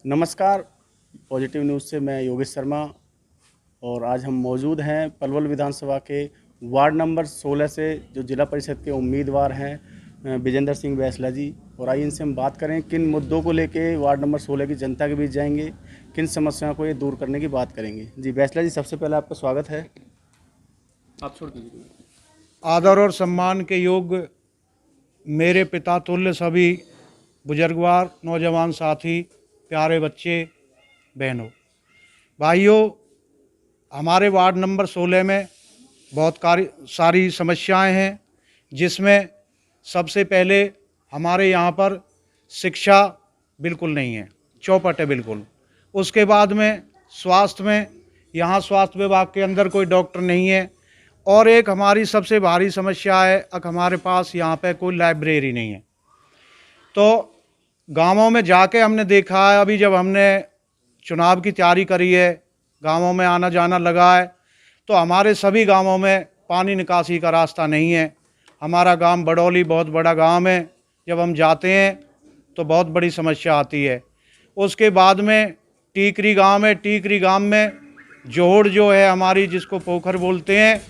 नमस्कार। Positive news से मैं योगेश शर्मा और आज हम मौजूद हैं पलवल विधानसभा के वार्ड नंबर 16 से जो जिला परिषद के उम्मीदवार हैं विजेंद्र सिंह बैसला जी। और आइए इनसे हम बात करें किन मुद्दों को लेके वार्ड नंबर 16 की जनता के बीच जाएंगे, किन समस्याओं को ये दूर करने की बात करेंगे। जी बैसला जी, सबसे पहले आपका स्वागत है। आप छोड़ दीजिए। आदर और सम्मान के योग्य मेरे पिता तुल्य सभी बुजुर्गवार, नौजवान साथी, प्यारे बच्चे, बहनों, भाइयों, हमारे वार्ड नंबर 16 में बहुत सारी समस्याएं हैं, जिसमें सबसे पहले हमारे यहाँ पर शिक्षा बिल्कुल नहीं है, चौपट है बिल्कुल। उसके बाद में स्वास्थ्य में यहाँ स्वास्थ्य विभाग के अंदर कोई डॉक्टर नहीं है। और एक हमारी सबसे भारी समस्या है कि हमारे पास यहाँ पे कोई लाइब्रेरी नहीं है। तो गांवों में जाके हमने देखा है, अभी जब हमने चुनाव की तैयारी करी है, गांवों में आना जाना लगा है, तो हमारे सभी गांवों में पानी निकासी का रास्ता नहीं है। हमारा गांव बड़ौली बहुत बड़ा गांव है, जब हम जाते हैं तो बहुत बड़ी समस्या आती है। उसके बाद में टीकरी गांव है, टीकरी गांव में जोड़ जो है हमारी, जिसको पोखर बोलते हैं,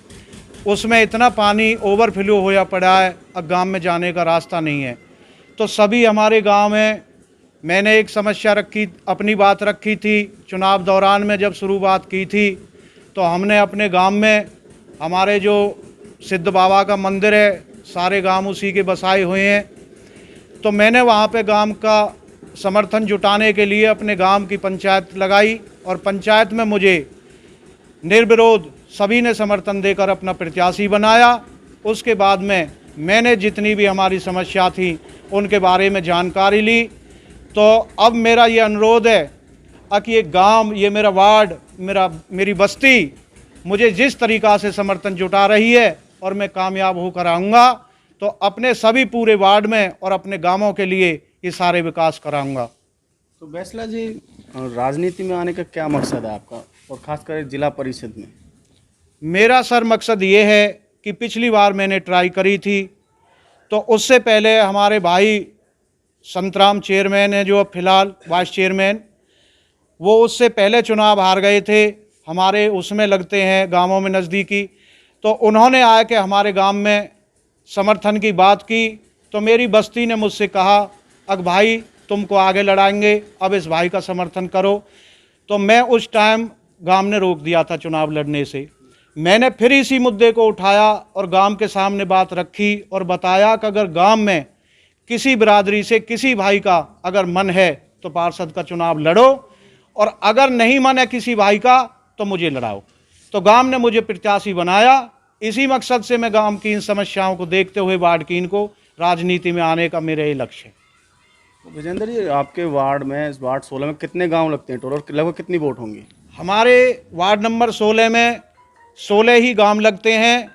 उसमें इतना पानी ओवरफ्लो होया पड़ा है, अब गांव में जाने का रास्ता नहीं है। तो सभी हमारे गांव में मैंने एक समस्या रखी, अपनी बात रखी थी चुनाव दौरान में, जब शुरुआत की थी तो हमने अपने गांव में हमारे जो सिद्ध बाबा का मंदिर है, सारे गांव उसी के बसाए हुए हैं, तो मैंने वहां पे गांव का समर्थन जुटाने के लिए अपने गांव की पंचायत लगाई और पंचायत में मुझे निर्विरोध सभी ने समर्थन देकर अपना प्रत्याशी बनाया। उसके बाद में मैंने जितनी भी हमारी समस्या थी उनके बारे में जानकारी ली। तो अब मेरा ये अनुरोध है कि ये गांव, ये मेरा वार्ड, मेरी बस्ती मुझे जिस तरीक़ा से समर्थन जुटा रही है और मैं कामयाब होकर आऊँगा, तो अपने सभी पूरे वार्ड में और अपने गांवों के लिए ये सारे विकास कराऊँगा। तो बैसला जी, राजनीति में आने का क्या मकसद है आपका, और ख़ासकर जिला परिषद में? मेरा सर मकसद ये है कि पिछली बार मैंने ट्राई करी थी, तो उससे पहले हमारे भाई संतराम चेयरमैन है, जो अब फिलहाल वाइस चेयरमैन, वो उससे पहले चुनाव हार गए थे, हमारे उसमें लगते हैं गांवों में नज़दीकी। तो उन्होंने आके हमारे गांव में समर्थन की बात की, तो मेरी बस्ती ने मुझसे कहा, अब भाई तुमको आगे लड़ाएंगे, अब इस भाई का समर्थन करो। तो मैं उस टाइम गांव ने रोक दिया था चुनाव लड़ने से। मैंने फिर इसी मुद्दे को उठाया और गांव के सामने बात रखी और बताया कि अगर गांव में किसी बिरादरी से किसी भाई का अगर मन है तो पार्षद का चुनाव लड़ो, और अगर नहीं मन है किसी भाई का तो मुझे लड़ाओ। तो गांव ने मुझे प्रत्याशी बनाया। इसी मकसद से मैं गांव की इन समस्याओं को देखते हुए वार्ड की इनको राजनीति में आने का मेरा ये लक्ष्य है। तो विजेंद्र जी, आपके वार्ड में, इस वार्ड 16 में कितने गांव लगते हैं टोटल, लगभग कितनी वोट होंगी? हमारे वार्ड नंबर 16 में 16 ही गांव लगते हैं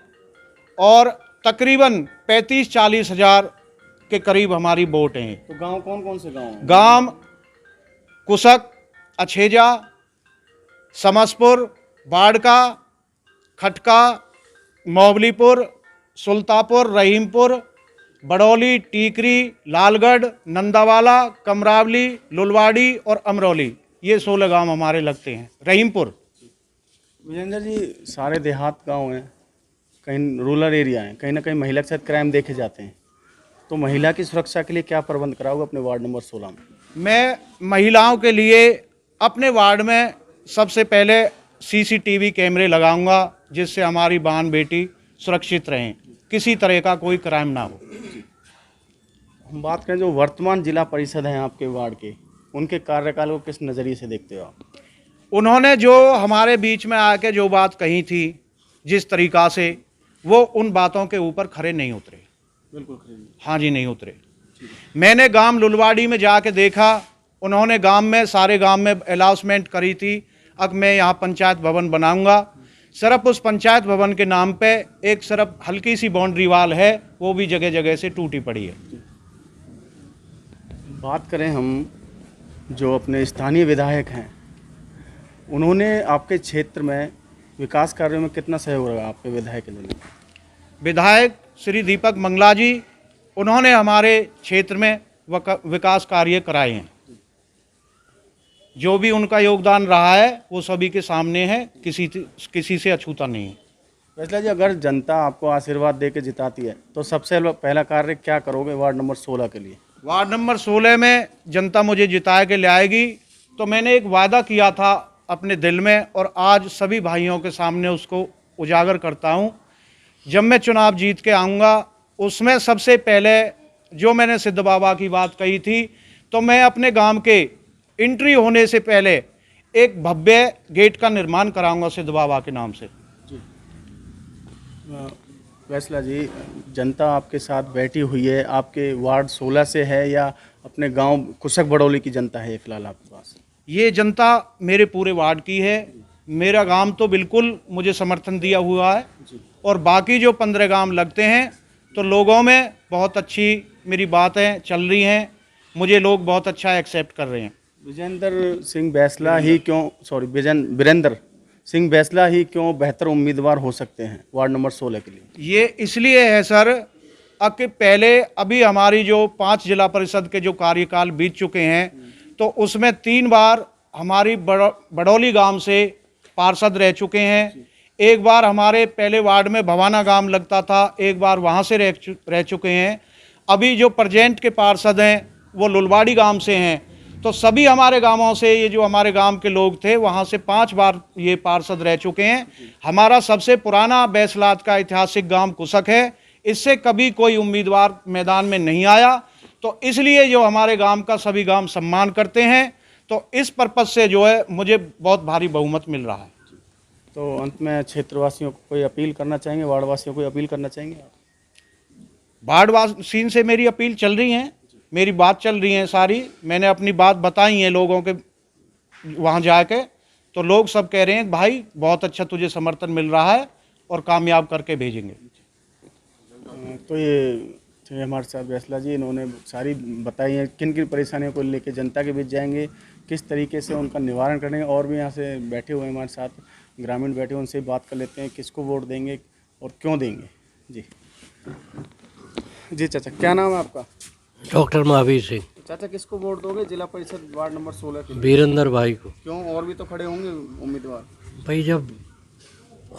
और तकरीबन 35-40 हज़ार के करीब हमारी वोट हैं। तो गांव कौन कौन से गांव हैं? गांव कुसक, अछेजा, समसपुर, बाड़का, खटका, मोहबलीपुर, सुल्तापुर, रहीमपुर, बड़ौली, टीकरी, लालगढ़, नंदावाला, कमरावली, लुलवाड़ी और अमरौली, ये 16 गांव हमारे लगते हैं। रहीमपुर। विजेंद्र जी, सारे देहात गांव हैं, कहीं रूरल एरिया हैं, कहीं ना कहीं महिला के साथ क्राइम देखे जाते हैं, तो महिला की सुरक्षा के लिए क्या प्रबंध कराओगे अपने वार्ड नंबर 16 में? मैं महिलाओं के लिए अपने वार्ड में सबसे पहले CCTV कैमरे लगाऊंगा, जिससे हमारी बहन बेटी सुरक्षित रहें, किसी तरह का कोई क्राइम ना हो। हम बात करें जो वर्तमान जिला परिषद हैं आपके वार्ड के, उनके कार्यकाल को किस नज़रिए से देखते हो आप? उन्होंने जो हमारे बीच में आके जो बात कही थी, जिस तरीक़ा से, वो उन बातों के ऊपर खरे नहीं उतरे। बिल्कुल। हाँ जी, नहीं उतरे। मैंने गांव लुलवाड़ी में जाके देखा, उन्होंने गांव में, सारे गांव में अनाउंसमेंट करी थी, अब मैं यहाँ पंचायत भवन बनाऊंगा। सिर्फ उस पंचायत भवन के नाम पे एक सिर्फ हल्की सी बाउंड्री वाल है, वो भी जगह जगह से टूटी पड़ी है। बात करें हम जो अपने स्थानीय विधायक हैं, उन्होंने आपके क्षेत्र में विकास कार्यों में कितना सहयोग रहा आपके विधायक के लिए? विधायक श्री दीपक मंगला जी, उन्होंने हमारे क्षेत्र में विकास कार्य कराए हैं। जो भी उनका योगदान रहा है वो सभी के सामने है, किसी से अछूता नहीं है। बैसला जी, अगर जनता आपको आशीर्वाद दे के जिताती है तो सबसे पहला कार्य क्या करोगे वार्ड नंबर 16 के लिए? वार्ड नंबर 16 में जनता मुझे जिता के ले आएगी तो मैंने एक वादा किया था अपने दिल में, और आज सभी भाइयों के सामने उसको उजागर करता हूं। जब मैं चुनाव जीत के आऊँगा उसमें सबसे पहले जो मैंने सिद्ध बाबा की बात कही थी, तो मैं अपने गांव के एंट्री होने से पहले एक भव्य गेट का निर्माण कराऊंगा सिद्ध बाबा के नाम से। बैसला जी, जनता आपके साथ बैठी हुई है, आपके वार्ड 16 से है या अपने गांव कुशक बड़ौली की जनता है फिलहाल आपके पास? ये जनता मेरे पूरे वार्ड की है। मेरा गांव तो बिल्कुल मुझे समर्थन दिया हुआ है, और बाकी जो 15 गांव लगते हैं तो लोगों में बहुत अच्छी मेरी बातें चल रही हैं, मुझे लोग बहुत अच्छा एक्सेप्ट कर रहे हैं। विजेंद्र सिंह बैसला ही क्यों, सॉरी वीरेंद्र सिंह बैसला ही क्यों बेहतर उम्मीदवार हो सकते हैं वार्ड नंबर 16 के लिए? ये इसलिए है सर कि पहले अभी हमारी जो 5 जिला परिषद के जो कार्यकाल बीत चुके हैं तो उसमें 3 बार हमारी बड़ौली गांव से पार्षद रह चुके हैं। एक बार हमारे पहले वार्ड में भवाना गांव लगता था, एक बार वहां से रह चुके हैं। अभी जो प्रेजेंट के पार्षद हैं वो लुलवाड़ी गांव से हैं। तो सभी हमारे गांवों से, ये जो हमारे गांव के लोग थे वहां से 5 बार ये पार्षद रह चुके हैं। हमारा सबसे पुराना बैसलात का ऐतिहासिक गांव कुशक है, इससे कभी कोई उम्मीदवार मैदान में नहीं आया, तो इसलिए जो हमारे गांव का सभी गांव सम्मान करते हैं, तो इस पर्पज से जो है मुझे बहुत भारी बहुमत मिल रहा है। तो अंत में क्षेत्रवासियों को कोई अपील करना चाहेंगे, वार्डवासियों को कोई अपील करना चाहेंगे? वार्डवासियों से मेरी अपील चल रही है, मेरी बात चल रही है सारी, मैंने अपनी बात बताई है लोगों के वहाँ जाके, तो लोग सब कह रहे हैं भाई बहुत अच्छा तुझे समर्थन मिल रहा है और कामयाब करके भेजेंगे। तो ये हमारे साथ बैसला जी, इन्होंने सारी बताई है किन किन परेशानियों को लेकर जनता के बीच जाएंगे, किस तरीके से उनका निवारण करेंगे। और भी यहाँ से बैठे हुए हैं हमारे साथ ग्रामीण बैठे, उनसे बात कर लेते हैं किसको वोट देंगे और क्यों देंगे। जी जी चाचा, क्या नाम है आपका? डॉक्टर महावीर सिंह। चाचा, किसको वोट दोगे जिला परिषद वार्ड नंबर 16 के लिए? वीरेंद्र भाई को। क्यों? और भी तो खड़े होंगे उम्मीदवार। भाई जब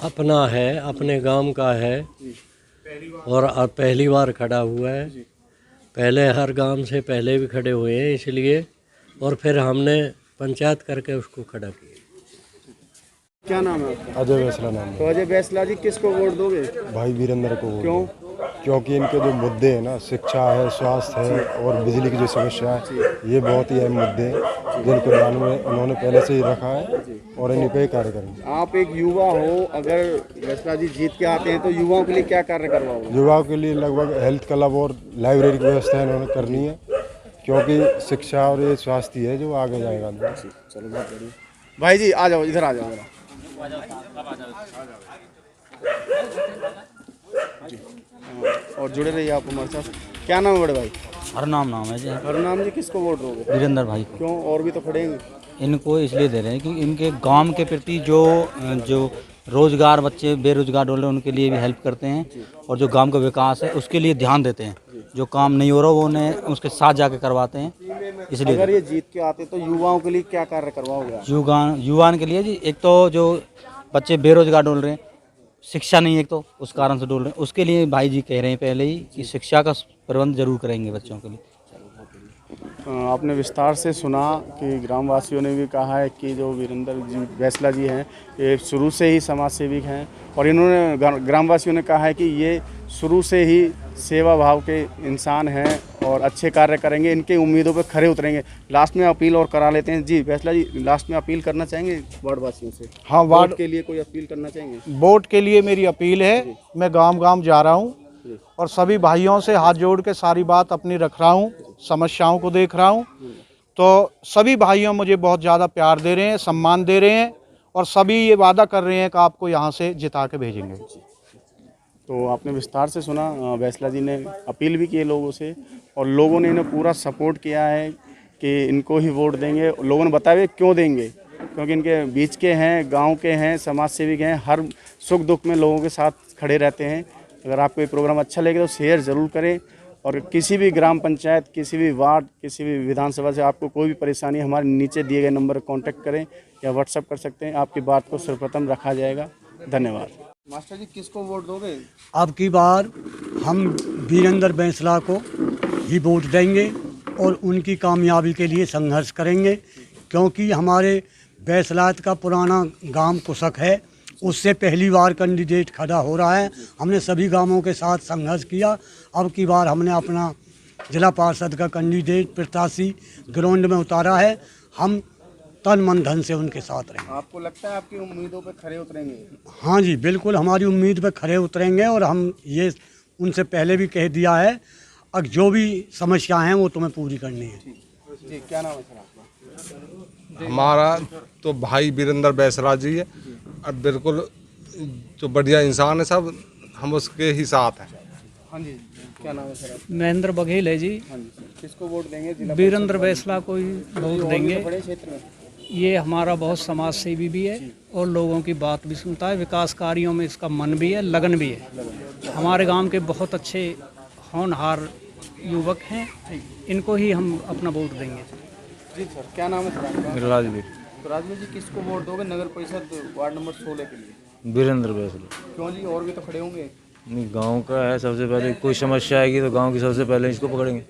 अपना है, अपने गांव का है और पहली बार खड़ा हुआ है, पहले हर गांव से पहले भी खड़े हुए हैं इसलिए, और फिर हमने पंचायत करके उसको खड़ा किया। क्या नाम है आपका? अजय बैसला नाम है। तो अजय बैसला जी, किसको वोट दोगे? भाई वीरेंद्र को वोट क्यों? दो। क्योंकि इनके जो मुद्दे हैं ना, शिक्षा है, स्वास्थ्य है और बिजली की जो समस्या है, ये बहुत ही अहम मुद्दे हैं जिनको ध्यान में उन्होंने पहले से ही रखा है और इन पे कार्य करेंगे। आप एक युवा हो, अगर बैसला जी जीत के आते हैं तो युवाओं के लिए क्या कार्य करवाओगे? युवाओं के लिए लगभग हेल्थ क्लब और लाइब्रेरी की व्यवस्था इन्होंने करनी है, क्योंकि शिक्षा और ये स्वास्थ्य है जो आगे जाएगा। चलो बहुत बढ़िया। भाई जी आ जाओ, इधर आ जाओ जरा। और जुड़े रहिए आप हमारे साथ। क्या नाम है बड़े भाई? नाम है जी। हरनाम जी, किसको वोट दोगे? वीरेंद्र भाई को। क्यों? और भी तो खड़े हैं। इनको इसलिए दे रहे हैं क्योंकि इनके गांव के प्रति जो रोजगार, बच्चे बेरोजगार डोले उनके लिए भी हेल्प करते हैं, और जो गांव का विकास है उसके लिए ध्यान देते हैं। जो काम नहीं हो रहा वो उन्हें उसके साथ जाके करवाते हैं। इसलिए अगर ये जीत के आते तो युवाओं के लिए क्या कार्य करवाओगे आप? युवान के लिए जी, एक तो जो बच्चे बेरोजगार डोल रहे हैं, शिक्षा नहीं, एक तो उस कारण से डोल रहे हैं, उसके लिए भाई जी कह रहे हैं पहले ही कि शिक्षा का प्रबंध जरूर करेंगे बच्चों के लिए। आपने विस्तार से सुना कि ग्रामवासियों ने भी कहा है कि जो वीरेंद्र जी बैसला जी हैं ये शुरू से ही समाज सेविक हैं, और इन्होंने ग्रामवासियों ने कहा है कि ये शुरू से ही सेवा भाव के इंसान हैं और अच्छे कार्य करेंगे, इनके उम्मीदों पर खरे उतरेंगे। लास्ट में अपील और करा लेते हैं। जी बैसला जी, लास्ट में अपील करना चाहेंगे वार्डवासियों से? हाँ, वार्ड के लिए कोई अपील करना चाहेंगे? वोट के लिए मेरी अपील है, मैं गांव गांव जा रहा हूं और सभी भाइयों से हाथ जोड़ के सारी बात अपनी रख रहा हूं, समस्याओं को देख रहा हूं, तो सभी भाइयों मुझे बहुत ज़्यादा प्यार दे रहे हैं, सम्मान दे रहे हैं, और सभी ये वादा कर रहे हैं कि आपको यहाँ से जिता के भेजेंगे। तो आपने विस्तार से सुना, बैसला जी ने अपील भी की लोगों से, और लोगों ने इन्हें पूरा सपोर्ट किया है कि इनको ही वोट देंगे। लोगों ने बताया क्यों देंगे, क्योंकि इनके बीच के हैं, गांव के हैं, समाज सेविक हैं, हर सुख दुख में लोगों के साथ खड़े रहते हैं। अगर आपको ये प्रोग्राम अच्छा लगे तो शेयर ज़रूर करें, और किसी भी ग्राम पंचायत, किसी भी वार्ड, किसी भी विधानसभा से आपको कोई भी परेशानी, हमारे नीचे दिए गए नंबर पर कॉन्टैक्ट करें या व्हाट्सएप कर सकते हैं। आपकी बात को सर्वप्रथम रखा जाएगा। धन्यवाद। मास्टर जी, किसको वोट दोगे? अब की बार हम वीरेंद्र बैंसला को ही वोट देंगे और उनकी कामयाबी के लिए संघर्ष करेंगे, क्योंकि हमारे बैसलात का पुराना गांव कुशक है, उससे पहली बार कैंडिडेट खड़ा हो रहा है। हमने सभी गांवों के साथ संघर्ष किया। अब की बार हमने अपना जिला पार्षद का कैंडिडेट प्रत्याशी ग्राउंड में उतारा है। हम तन मन धन से उनके साथ रहेंगे। आपको लगता है आपकी उम्मीदों पर खरे उतरेंगे? हाँ जी, बिल्कुल हमारी उम्मीद पे खरे उतरेंगे और हम ये उनसे पहले भी कह दिया है, अब जो भी समस्या हैं वो तुम्हें पूरी करनी है। जी, क्या नाम है सर आपका? हमारा तो भाई वीरेंद्र बैसला जी है, और बिल्कुल जो बढ़िया इंसान है, सब हम उसके ही साथ हैं। हाँ जी, क्या नाम है सर आपका? महेंद्र बघेल है जी। हाँ जी सर, किसको वोट देंगे? जिला वीरेंद्र बैसला को ही वोट देंगे। बड़े क्षेत्र में ये हमारा बहुत समाज सेवी भी है और लोगों की बात भी सुनता है। विकास कार्यों में इसका मन भी है, लगन भी है। हमारे गांव के बहुत अच्छे होनहार युवक हैं, इनको ही हम अपना वोट देंगे। जी सर, क्या नाम है सर आपका? राजवीर तो राजवीर जी, किसको वोट दोगे नगर परिषद वार्ड नंबर 16 के लिए? वीरेंद्र बैसला। क्यों जी, और भी तो खड़े होंगे। नहीं, गांव का है, सबसे पहले कोई समस्या आएगी तो गांव की सबसे पहले इसको पकड़ेंगे,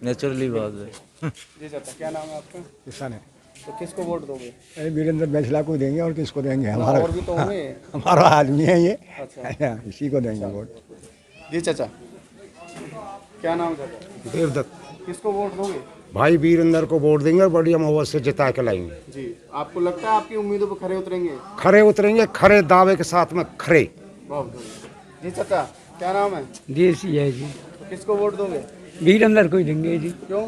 नेचुरली बात है। जी सर, क्या नाम है आपका? किसान है, तो किसको वोट दोगे? वीरेंद्र बैसला को देंगे और किसको देंगे? और भी तो होंगे। हमारा आदमी है ये, अच्छा, इसी को देंगे वोट। जी चाचा, क्या नाम है चाचा? देवदत्त। किसको वोट दोगे? भाई वीरेंद्र को वोट देंगे और बढ़िया मोहब्बत से जिता के लाएंगे। जी, आपको लगता है आपकी उम्मीदों पर खरे उतरेंगे? खरे उतरेंगे, खरे दावे के साथ में खरे। बहुत बढ़िया। जी चाचा, क्या नाम है? देसी है जी, तो किसको वोट दोगे? वीरेंद्र को ही देंगे जी। क्यों?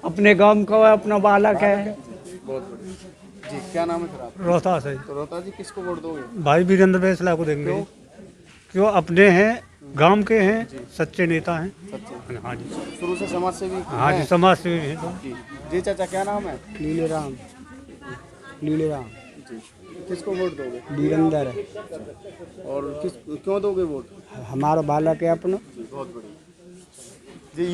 अपने गांव का है, अपना बालक है। बहुत बढ़िया। जी, क्या नाम है सर आपका? रोहतास है तो रोहता जी, किसको वोट दोगे? भाई, वीरेंद्र बैसला को देंगे। क्यों? क्यों? अपने हैं, गांव के हैं, सच्चे नेता हैं। सच्चे? हाँ जी, शुरू से समाज सेवी हाँ जी, हैं? समाज सेवी हैं। जी। जी चाचा, क्या नाम है? लीलेराम। जी, किसको वोट दोगे? वीरेंद्र और किस क्यों दोगे वोट? हमारा बालक है अपना। बहुत बढ़िया। जी,